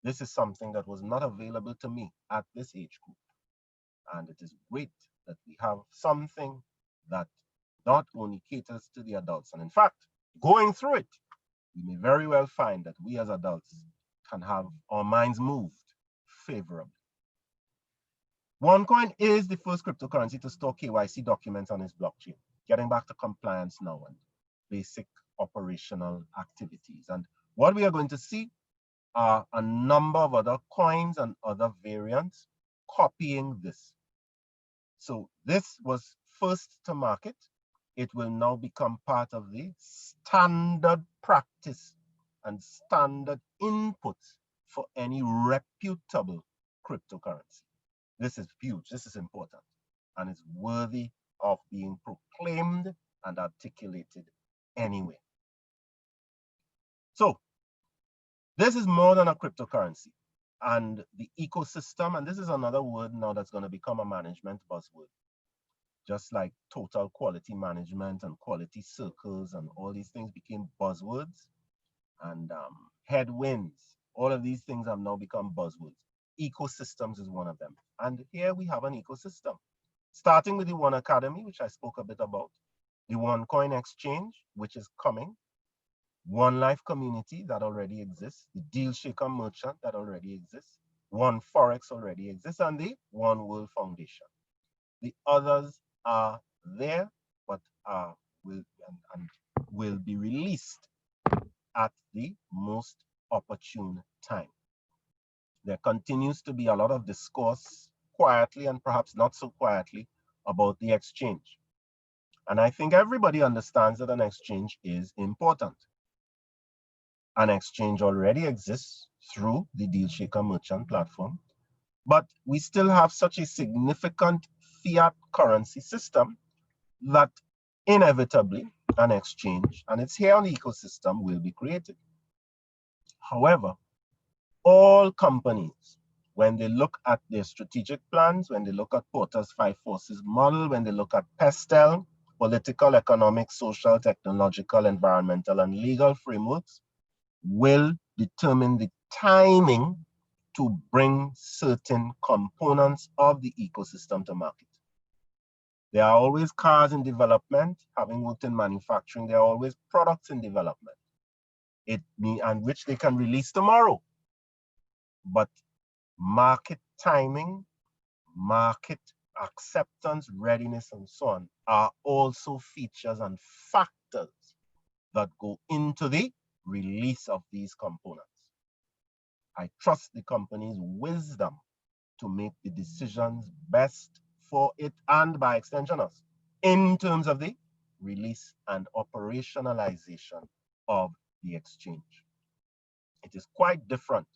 This is something that was not available to me at this age group. And it is great that we have something that not only caters to the adults, and in fact, going through it, we may very well find that we as adults can have our minds moved favorably. OneCoin is the first cryptocurrency to store KYC documents on its blockchain, getting back to compliance now and basic operational activities. And what we are going to see are a number of other coins and other variants copying this. So this was first to market. It will now become part of the standard practice and standard inputs for any reputable cryptocurrency. This is huge, this is important, and it's worthy of being proclaimed and articulated anyway. So this is more than a cryptocurrency, and the ecosystem, and this is another word now that's going to become a management buzzword, just like total quality management and quality circles and all these things became buzzwords, and headwinds, all of these things have now become buzzwords. Ecosystems is one of them. And here we have an ecosystem, starting with the OneAcademy, which I spoke a bit about, the OneCoin exchange, which is coming, One Life community that already exists, the Deal Shaker merchant that already exists, One Forex already exists, and the One World Foundation. The others are there, but will be released at the most opportune time. There continues to be a lot of discourse, quietly and perhaps not so quietly, about the exchange. And I think everybody understands that an exchange is important. An exchange already exists through the Deal Shaker merchant platform, but we still have such a significant fiat currency system that inevitably an exchange, and it's here on the ecosystem, will be created. However, all companies, when they look at their strategic plans, when they look at Porter's 5 Forces model, when they look at PESTEL, political, economic, social, technological, environmental, and legal frameworks, will determine the timing to bring certain components of the ecosystem to market. There are always cars in development. Having worked in manufacturing, there are always products in development, and which they can release tomorrow. But market timing, market acceptance, readiness, and so on are also features and factors that go into the release of these components. I trust the company's wisdom to make the decisions best for it, and by extension us, in terms of the release and operationalization of the exchange. It is quite different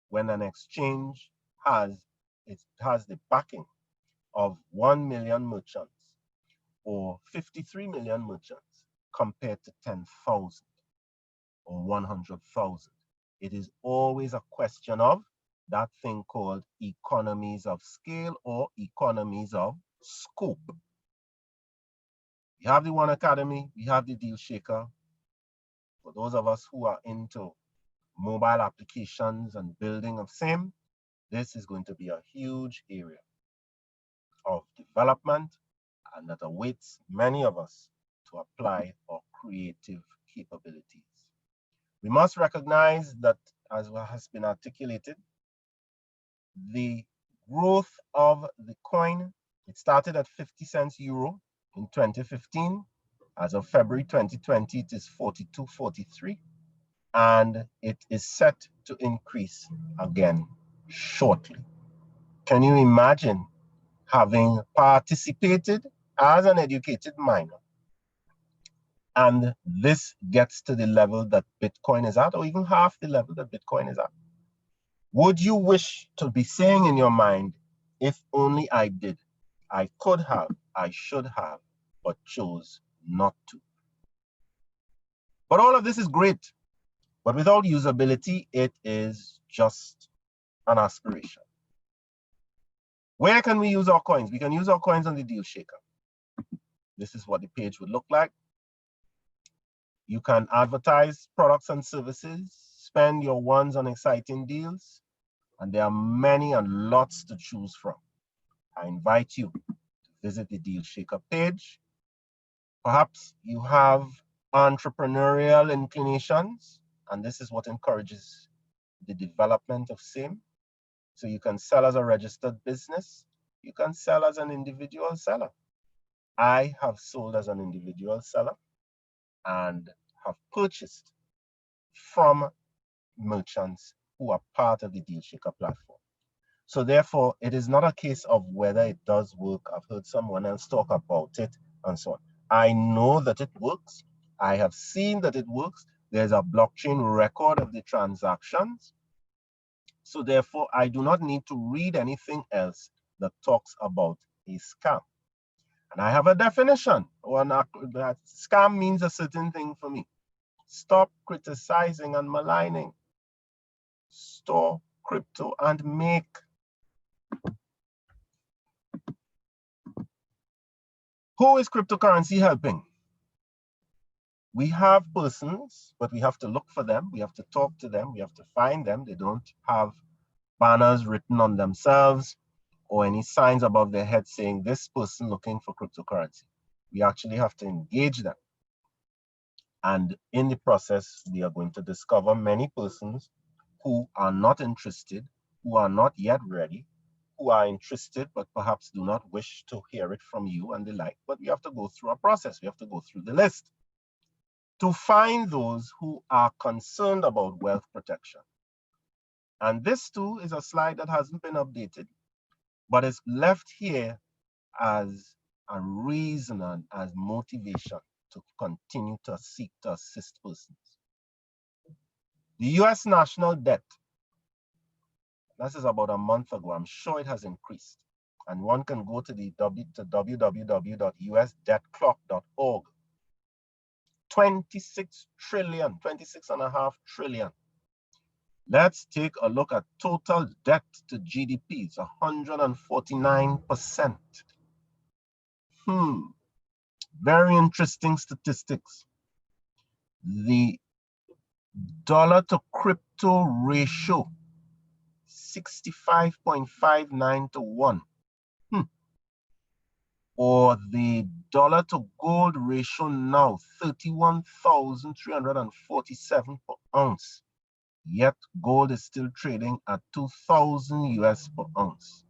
when an exchange has the backing of 1 million merchants or 53 million merchants compared to 10,000 or 100,000. It is always a question of that thing called economies of scale or economies of scope. We have the OneAcademy, we have the Deal Shaker. For those of us who are into mobile applications and building of same, this is going to be a huge area of development, and that awaits many of us to apply our creative capabilities. We must recognize that, as has been articulated, the growth of the coin, it started at 50 cents euro in 2015. As of February 2020, it is 42.43, and it is set to increase again shortly. Can you imagine having participated as an educated minor, and this gets to the level that Bitcoin is at, or even half the level that Bitcoin is at? Would you wish to be saying in your mind, if only I did, I could have, I should have, but chose not to? But all of this is great, but without usability, it is just an aspiration. Where can we use our coins? We can use our coins on the Deal Shaker. This is what the page would look like. You can advertise products and services, spend your ones on exciting deals, and there are many and lots to choose from. I invite you to visit the Deal Shaker page. Perhaps you have entrepreneurial inclinations, and this is what encourages the development of same. So you can sell as a registered business. you can sell as an individual seller. I have sold as an individual seller and have purchased from merchants who are part of the Deal Shaker platform. So therefore, it is not a case of whether it does work. I've heard someone else talk about it and so on. I know that it works. I have seen that it works. There's a blockchain record of the transactions. So therefore, I do not need to read anything else that talks about a scam. And I have a definition. That scam means a certain thing for me. Stop criticizing and maligning. Store crypto and make. Who is cryptocurrency helping? We have persons, but we have to look for them. We have to talk to them. We have to find them. They don't have banners written on themselves or any signs above their head saying this person looking for cryptocurrency. We actually have to engage them. And in the process, we are going to discover many persons who are not interested, who are not yet ready, who are interested, but perhaps do not wish to hear it from you and the like. But we have to go through a process. We have to go through the list to find those who are concerned about wealth protection. And this too is a slide that hasn't been updated, but it's left here as a reason and as motivation to continue to seek to assist persons. The US national debt, this is about a month ago, I'm sure it has increased. And one can go to the www.usdebtclock.org. 26 trillion, 26.5 trillion. Let's take a look at total debt to GDP. It's 149%. Very interesting statistics. The dollar to crypto ratio, 65.59 to 1. Or the dollar to gold ratio now, 31,347 per ounce. Yet gold is still trading at 2,000 US per ounce.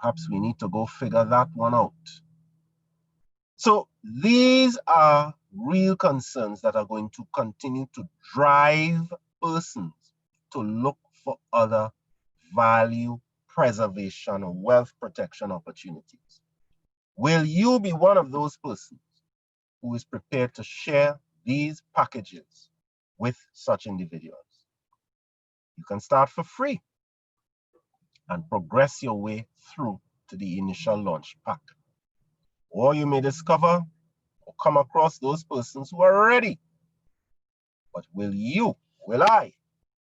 Perhaps we need to go figure that one out. So these are real concerns that are going to continue to drive persons to look for other value preservation or wealth protection opportunities. Will you be one of those persons who is prepared to share these packages with such individuals? You can start for free and progress your way through to the initial launch pack. Or you may discover or come across those persons who are ready. But will you, will I,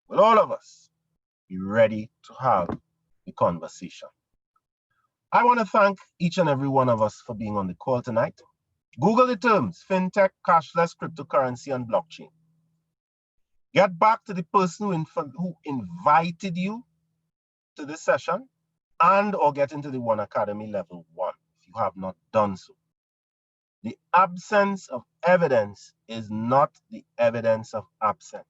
will all of us be ready to have the conversation? I want to thank each and every one of us for being on the call tonight. Google the terms fintech, cashless, cryptocurrency, and blockchain. Get back to the person who invited you to this session and or get into the OneAcademy level 1 if you have not done so. The absence of evidence is not the evidence of absence.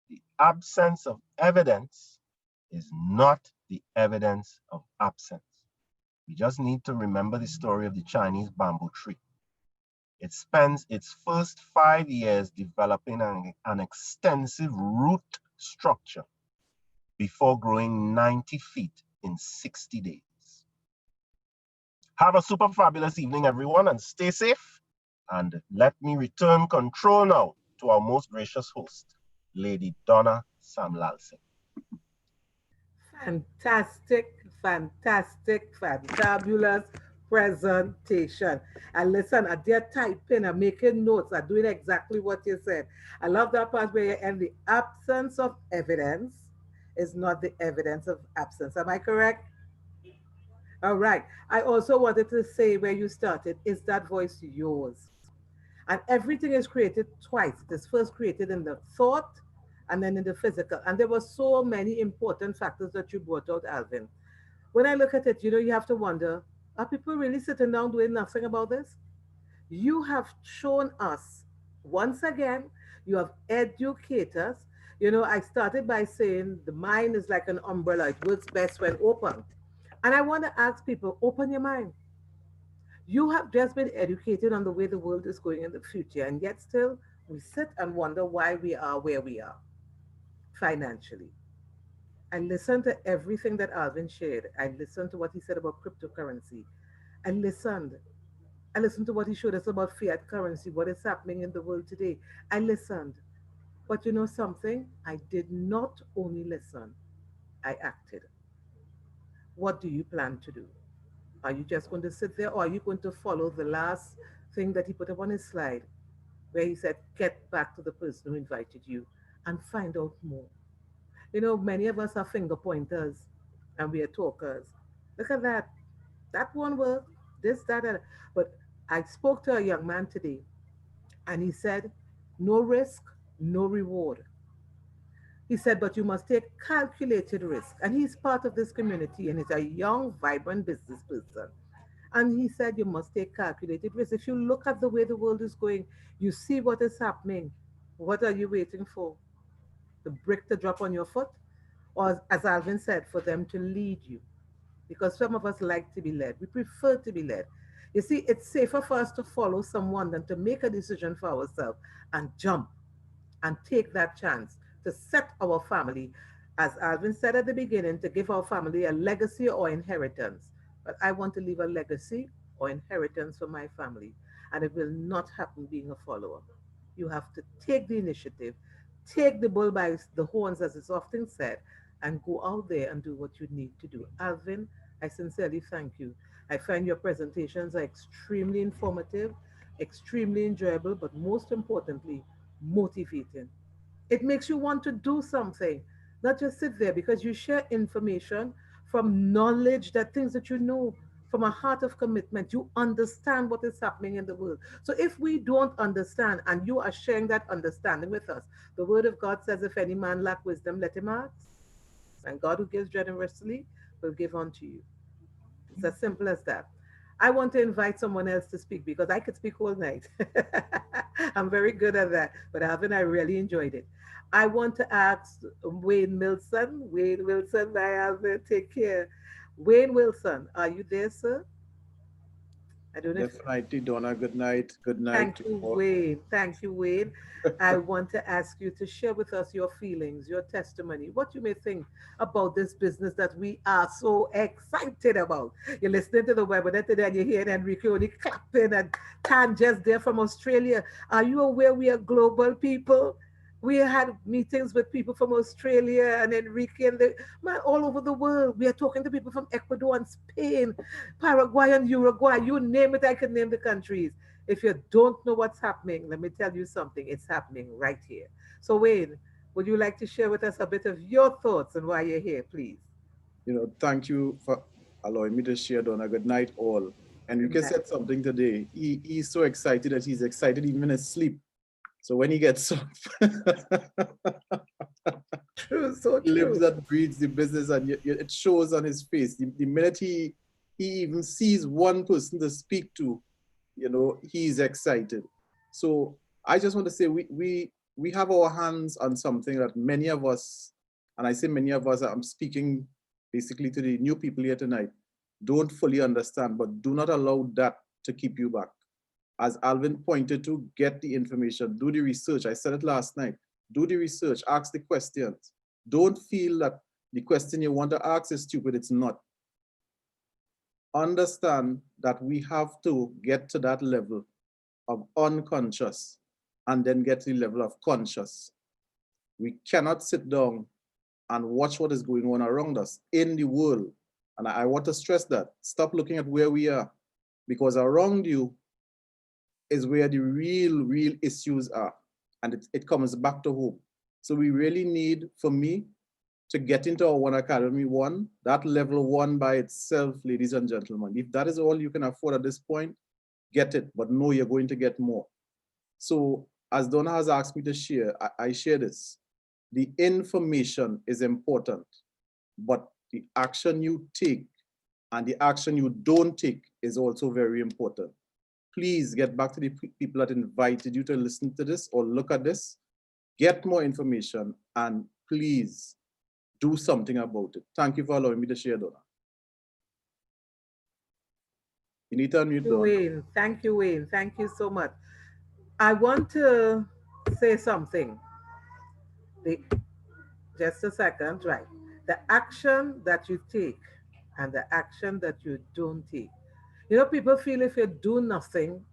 The absence of evidence is not the evidence of absence. We just need to remember the story of the Chinese bamboo tree. It spends its first 5 years developing an extensive root structure before growing 90 feet in 60 days. Have a super fabulous evening, everyone, and stay safe. And let me return control now to our most gracious host, Lady Donna Samlalsing. Fantastic, fantastic, fantabulous presentation. And listen, they're typing and making notes and doing exactly what you said. I love that part where you end the absence of evidence is not the evidence of absence. Am I correct? All right. I also wanted to say where you started, is that voice yours? And everything is created twice. It is first created in the thought and then in the physical. And there were so many important factors that you brought out, Alvin. When I look at it, you have to wonder, are people really sitting down doing nothing about this? You have shown us, once again, you have educated us. I started by saying the mind is like an umbrella. It works best when open. And I want to ask people, open your mind. You have just been educated on the way the world is going in the future, and yet still we sit and wonder why we are where we are financially. I listened to everything that Alvin shared. I listened to what he said about cryptocurrency. I listened. I listened to what he showed us about fiat currency, what is happening in the world today. I listened. But you know something? I did not only listen, I acted. What do you plan to do? Are you just going to sit there, or are you going to follow the last thing that he put up on his slide where he said, get back to the person who invited you and find out more? You know, many of us are finger pointers and we are talkers. Look at that. That one work, this, that, and but I spoke to a young man today and he said, no risk, no reward. He said, but you must take calculated risk. And he's part of this community and he's a young, vibrant business person. And he said, you must take calculated risk. If you look at the way the world is going, you see what is happening. What are you waiting for? The brick to drop on your foot? Or, as Alvin said, for them to lead you? Because some of us like to be led. We prefer to be led. You see, it's safer for us to follow someone than to make a decision for ourselves and jump and take that chance to set our family, as Alvin said at the beginning, to give our family a legacy or inheritance. But I want to leave a legacy or inheritance for my family, and it will not happen being a follower. You have to take the initiative, take the bull by the horns, as is often said, and go out there and do what you need to do. Alvin, I sincerely thank you. I find your presentations are extremely informative, extremely enjoyable, but most importantly, motivating. It makes you want to do something, not just sit there, because you share information from knowledge, that things that you know, from a heart of commitment. You understand what is happening in the world. So if we don't understand and you are sharing that understanding with us, the word of God says, if any man lack wisdom, let him ask. And God who gives generously will give unto you. It's as simple as that. I want to invite someone else to speak because I could speak all night. I'm very good at that. But Alvin, I really enjoyed it. I want to ask Wayne Wilson. Wayne Wilson, I Alvin, take care. Wayne Wilson, are you there, sir? I don't know if. Definitely, Donna. Good night. Good night Thank to you, all. Wayne. Thank you, Wayne. I want to ask you to share with us your feelings, your testimony, what you may think about this business that we are so excited about. You're listening to the webinar today and you hear Enrique only clapping and Tan just there from Australia. Are you aware we are global people? We had meetings with people from Australia and Enrique and the man all over the world. We are talking to people from Ecuador and Spain, Paraguay and Uruguay. You name it, I can name the countries. If you don't know what's happening, let me tell you something. It's happening right here. So, Wayne, would you like to share with us a bit of your thoughts and why you're here, please? Thank you for allowing me to share, Donna. Good night, all. Good Enrique night. said something today. He's so excited that he's excited even in his sleep. So when he gets up, True, so he lives true. and breathes the business, and it shows on his face. The minute he even sees one person to speak to, he's excited. So I just want to say we have our hands on something that many of us, and I say many of us, I'm speaking basically to the new people here tonight, don't fully understand, but do not allow that to keep you back. As Alvin pointed to, get the information, do the research. I said it last night. Do the research, ask the questions. Don't feel that the question you want to ask is stupid. It's not. Understand that we have to get to that level of unconscious and then get to the level of conscious. We cannot sit down and watch what is going on around us in the world. And I want to stress that. Stop looking at where we are, because around you is where the real issues are. And it comes back to home. So we really need, for me, to get into our OneAcademy 1, that level 1 by itself, ladies and gentlemen. If that is all you can afford at this point, get it, but know you're going to get more. So as Donna has asked me to share, I share this. The information is important, but the action you take and the action you don't take is also very important. Please get back to the people that invited you to listen to this or look at this. Get more information and please do something about it. Thank you for allowing me to share, Donna. You need to unmute, Dawn. Wayne. Thank you, Wayne. Thank you so much. I want to say something. The, just a second, right? The action that you take and the action that you don't take. You know, people feel if you do nothing,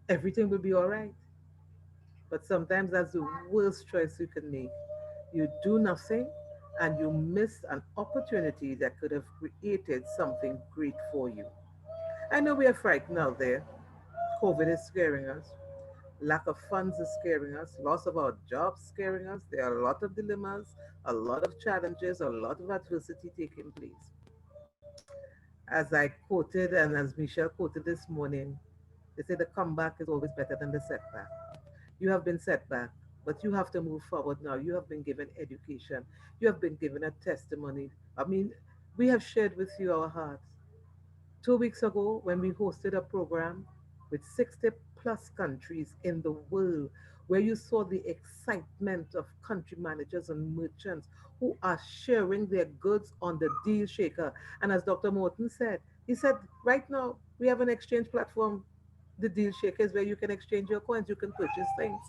everything will be all right. But sometimes that's the worst choice you can make. You do nothing and you miss an opportunity that could have created something great for you. I know we are frightened out there. COVID is scaring us. Lack of funds is scaring us. Loss of our jobs scaring us. There are a lot of dilemmas, a lot of challenges, a lot of adversity taking place. As I quoted and as Michelle quoted this morning, they say the comeback is always better than the setback. You have been set back, but you have to move forward now. You have been given education. You have been given a testimony. I mean, we have shared with you our hearts. 2 weeks ago, when we hosted a program with 60 plus countries in the world, where you saw the excitement of country managers and merchants who are sharing their goods on the deal shaker. And as Dr. Morton said, he said, right now, we have an exchange platform. The deal shaker is where you can exchange your coins, you can purchase things.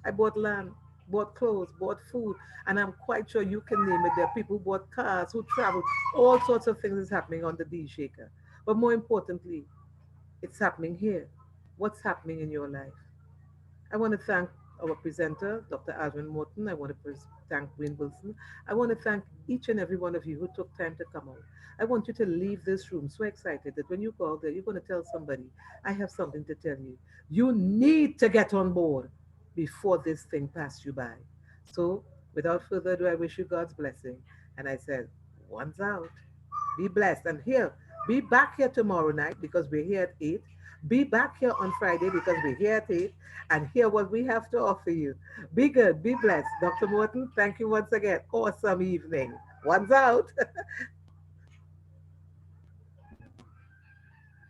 I bought land, bought clothes, bought food, and I'm quite sure you can name it. There are people who bought cars, who traveled, all sorts of things is happening on the deal shaker. But more importantly, it's happening here. What's happening in your life? I want to thank our presenter, Dr. Alvin Morton. I want to thank Wayne Wilson. I want to thank each and every one of you who took time to come out. I want you to leave this room so excited that when you go out there, you're going to tell somebody, I have something to tell you. You need to get on board before this thing passes you by. So, without further ado, I wish you God's blessing. And I said, one's out. Be blessed. And here, be back here tomorrow night because we're here at 8. Be back here on Friday because we're here at 8 and hear what we have to offer you. Be good, be blessed. Dr. Morton, thank you once again. Awesome evening. One's out.